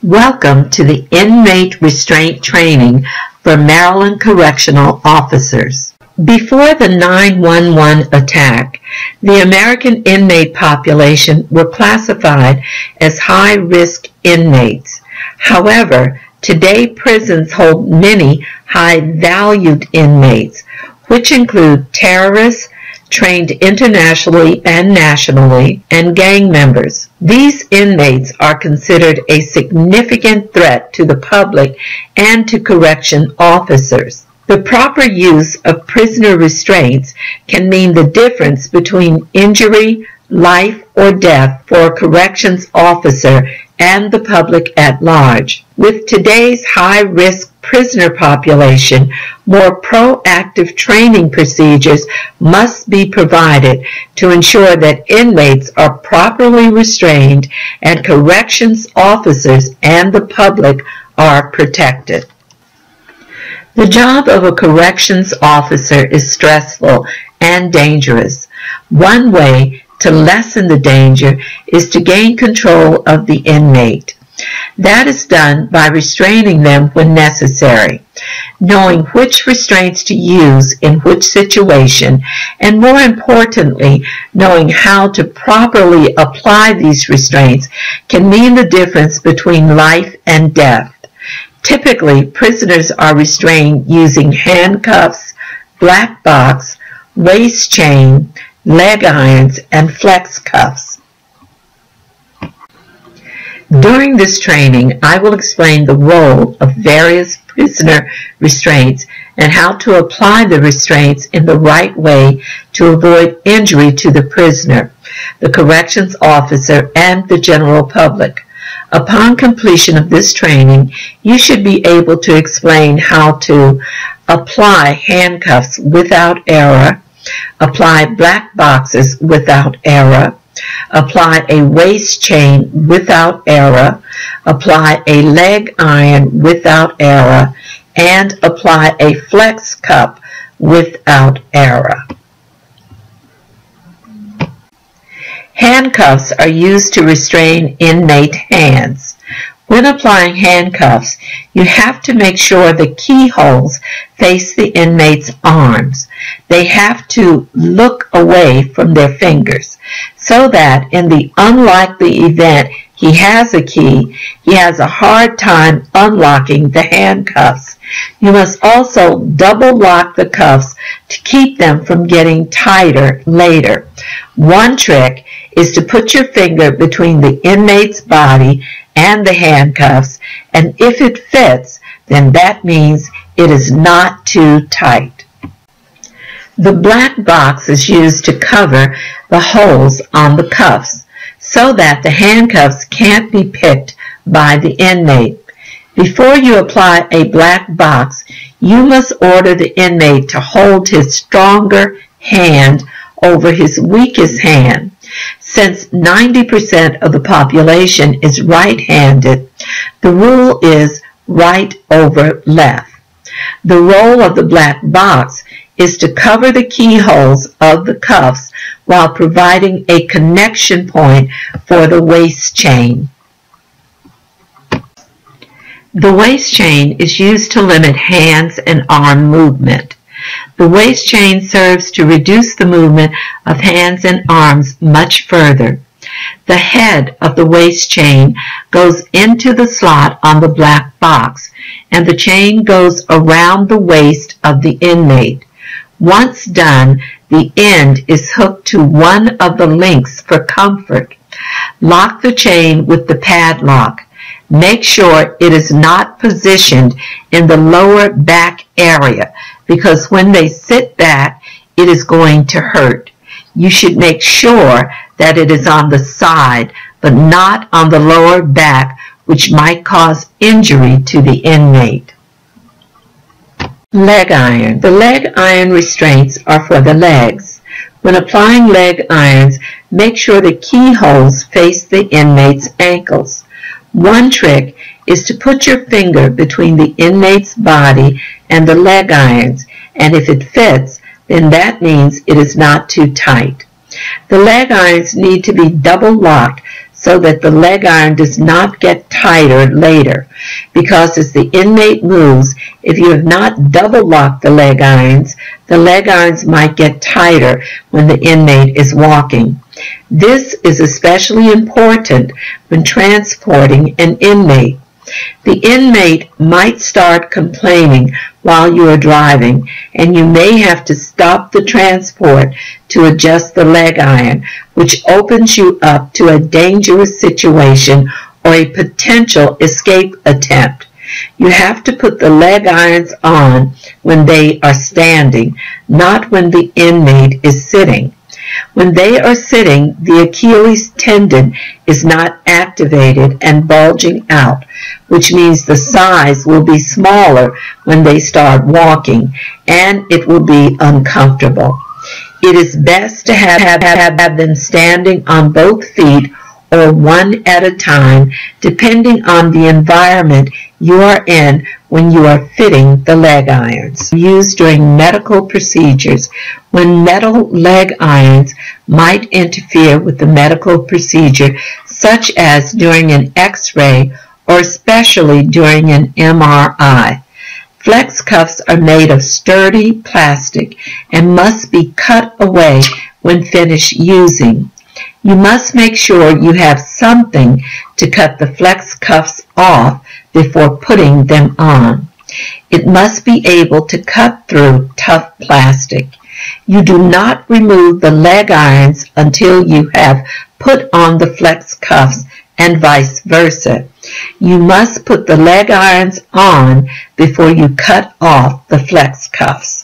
Welcome to the Inmate Restraint Training for Maryland Correctional Officers. Before the 9/11 attack, the American inmate population were classified as high-risk inmates. However, today prisons hold many high-valued inmates, which include terrorists, trained internationally and nationally, and gang members. These inmates are considered a significant threat to the public and to correction officers. The proper use of prisoner restraints can mean the difference between injury, life, or death for a corrections officer and the public at large. With today's high-risk prisoner population, more proactive training procedures must be provided to ensure that inmates are properly restrained and corrections officers and the public are protected. The job of a corrections officer is stressful and dangerous. One way to lessen the danger is to gain control of the inmate. That is done by restraining them when necessary, knowing which restraints to use in which situation, and more importantly, knowing how to properly apply these restraints can mean the difference between life and death. Typically, prisoners are restrained using handcuffs, black box, waist chain, leg irons, and flex cuffs. During this training, I will explain the role of various prisoner restraints and how to apply the restraints in the right way to avoid injury to the prisoner, the corrections officer, and the general public. Upon completion of this training, you should be able to explain how to apply handcuffs without error, apply black boxes without error, apply a waist chain without error, apply a leg iron without error, and apply a flex cup without error. Handcuffs are used to restrain inmate hands. When applying handcuffs, you have to make sure the keyholes face the inmate's arms. They have to look away from their fingers so that in the unlikely event he has a key, he has a hard time unlocking the handcuffs. You must also double lock the cuffs to keep them from getting tighter later. One trick is to put your finger between the inmate's body and the handcuffs, and if it fits, then that means it is not too tight. The black box is used to cover the holes on the cuffs so that the handcuffs can't be picked by the inmate. Before you apply a black box, you must order the inmate to hold his stronger hand over his weakest hand. Since 90% of the population is right-handed, the rule is right over left. The role of the black box is to cover the keyholes of the cuffs while providing a connection point for the waist chain. The waist chain is used to limit hands and arm movement. The waist chain serves to reduce the movement of hands and arms much further. The head of the waist chain goes into the slot on the black box, and the chain goes around the waist of the inmate. Once done, the end is hooked to one of the links for comfort. Lock the chain with the padlock. Make sure it is not positioned in the lower back area, because when they sit back, it is going to hurt. You should make sure that it is on the side, but not on the lower back, which might cause injury to the inmate. Leg iron. The leg iron restraints are for the legs. When applying leg irons, make sure the keyholes face the inmate's ankles. One trick is to put your finger between the inmate's body and the leg irons, and if it fits, then that means it is not too tight. The leg irons need to be double locked so that the leg iron does not get tighter later, because as the inmate moves, if you have not double locked the leg irons might get tighter when the inmate is walking. This is especially important when transporting an inmate. The inmate might start complaining while you are driving, and you may have to stop the transport to adjust the leg iron, which opens you up to a dangerous situation or a potential escape attempt. You have to put the leg irons on when they are standing, not when the inmate is sitting. When they are sitting, the Achilles tendon is not activated and bulging out, which means the size will be smaller when they start walking, and it will be uncomfortable. It is best to have them standing on both feet or one at a time, depending on the environment you are in when you are fitting the leg irons. Used during medical procedures, when metal leg irons might interfere with the medical procedure, such as during an X-ray or especially during an MRI. Flex cuffs are made of sturdy plastic and must be cut away when finished using. You must make sure you have something to cut the flex cuffs off before putting them on. It must be able to cut through tough plastic. You do not remove the leg irons until you have put on the flex cuffs and vice versa. You must put the leg irons on before you cut off the flex cuffs.